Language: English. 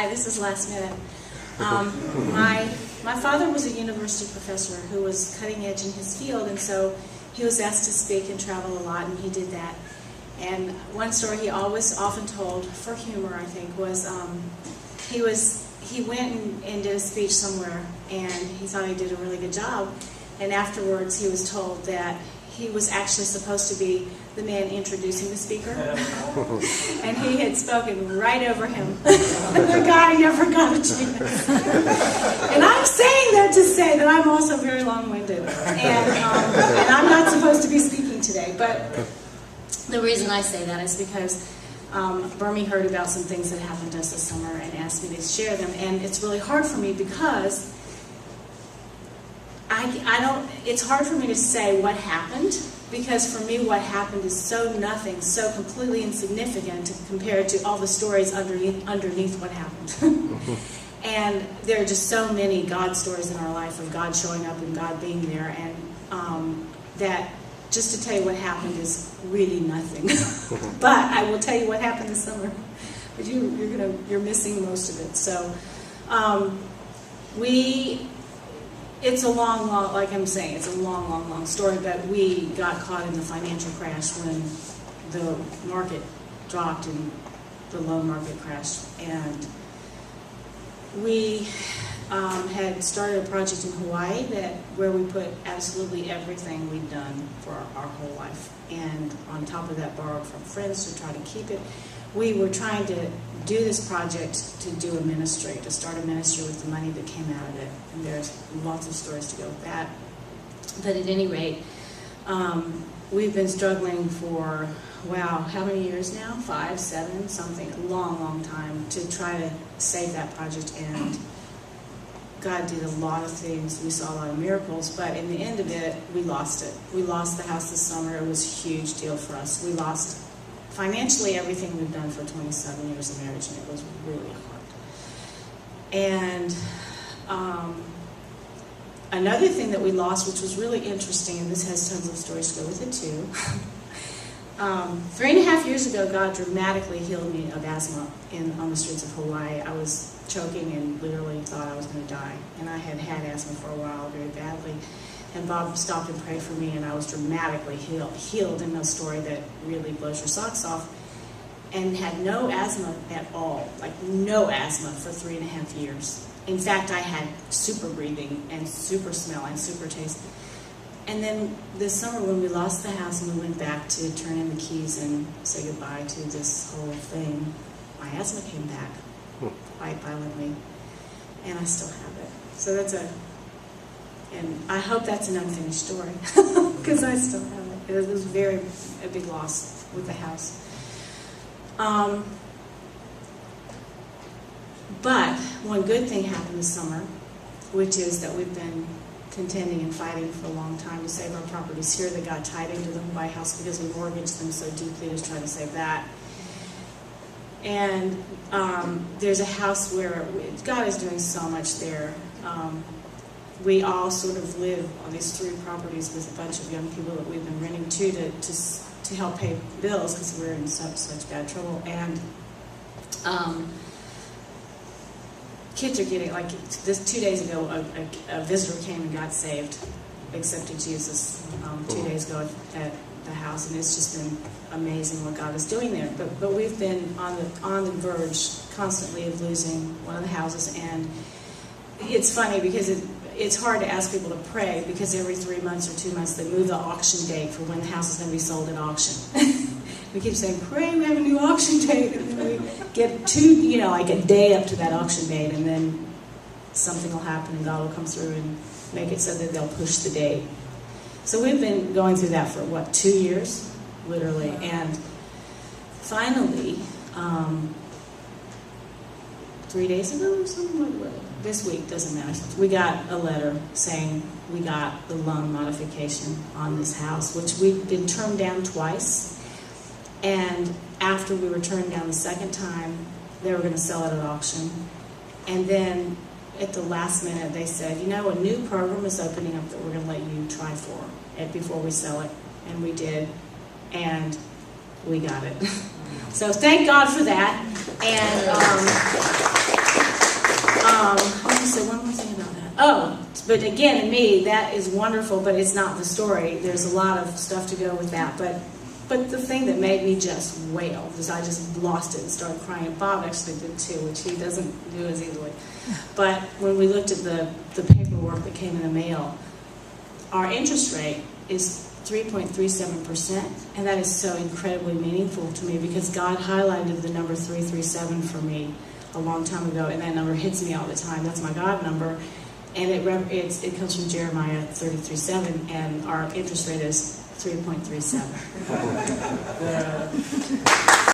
this is last minute. My father was a university professor who was cutting edge in his field, and so he was asked to speak and travel a lot, and he did that. And one story he often told, for humor I think, was he went and did a speech somewhere, and he thought he did a really good job. And afterwards he was told that he was actually supposed to be the man introducing the speaker. And he had spoken right over him. And the guy never got a chance. And I'm saying that to say that I'm also very long-winded. And I'm not supposed to be speaking today. But the reason I say that is because Burmy heard about some things that happened to us this summer and asked me to share them. And it's really hard for me because it's hard for me to say what happened, because for me what happened is so nothing, so completely insignificant compared to all the stories underneath what happened. And there are just so many God stories in our life of God showing up and God being there, and that just to tell you what happened is really nothing. But I will tell you what happened this summer. But you're missing most of it. So it's a long, like I'm saying, it's a long story, but we got caught in the financial crash when the market dropped and the loan market crashed. And we had started a project in Hawaii where we put absolutely everything we'd done for our whole life. And on top of that, borrowed from friends to try to keep it. We were trying to do this project to do a ministry, to start a ministry with the money that came out of it. And there's lots of stories to go with that. But at any rate, we've been struggling for, wow, how many years now? 5, 7, something, a long time to try to save that project. And God did a lot of things. We saw a lot of miracles, but in the end of it, we lost it. We lost the house this summer. It was a huge deal for us. We lost financially everything we've done for 27 years of marriage, and it was really hard. And another thing that we lost, which was really interesting, and this has tons of stories to go with it too. 3.5 years ago, God dramatically healed me of asthma on the streets of Hawaii. I was choking and literally thought I was going to die. And I had asthma for a while, very badly. And Bob stopped and prayed for me, and I was dramatically healed in a story that really blows your socks off, and had no asthma at all, like no asthma for 3.5 years. In fact, I had super breathing and super smell and super taste. And then this summer when we lost the house and we went back to turn in the keys and say goodbye to this whole thing, my asthma came back quite violently, and I still have it. So and I hope that's an unfinished story, because I still have it. It was a big loss with the house. But one good thing happened this summer, which is that we've been contending and fighting for a long time to save our properties here that got tied into the Hawaii house because we mortgaged them so deeply to try to save that. And there's a house where God is doing so much there. We all sort of live on these 3 properties with a bunch of young people that we've been renting to help pay bills because we're in such bad trouble. And kids are getting, like this 2 days ago, a visitor came and got saved, accepted Jesus 2 days ago at the house, and it's just been amazing what God is doing there. But we've been on the verge constantly of losing one of the houses, and it's funny because it's hard to ask people to pray because every 3 months or 2 months they move the auction date for when the house is going to be sold at auction. We keep saying, pray, we have a new auction date, and then we get like a day up to that auction date, and then something will happen and God will come through and make it so that they'll push the date. So we've been going through that for, 2 years, literally, and finally, 3 days ago or something, this week, doesn't matter, we got a letter saying we got the loan modification on this house, which we've been turned down twice. And after we were turned down the second time, they were going to sell it at auction. And then at the last minute, they said, a new program is opening up that we're going to let you try for it before we sell it. And we did, and we got it. So thank God for that. And Oh, but again, to me, that is wonderful, but it's not the story. There's a lot of stuff to go with that. But the thing that made me just wail is I just lost it and started crying. Bob actually did too, which he doesn't do as easily. But when we looked at the paperwork that came in the mail, our interest rate is 3.37%, and that is so incredibly meaningful to me because God highlighted the number 337 for me a long time ago, and that number hits me all the time. That's my God number, and it comes from Jeremiah 33:7, and our interest rate is 3.37.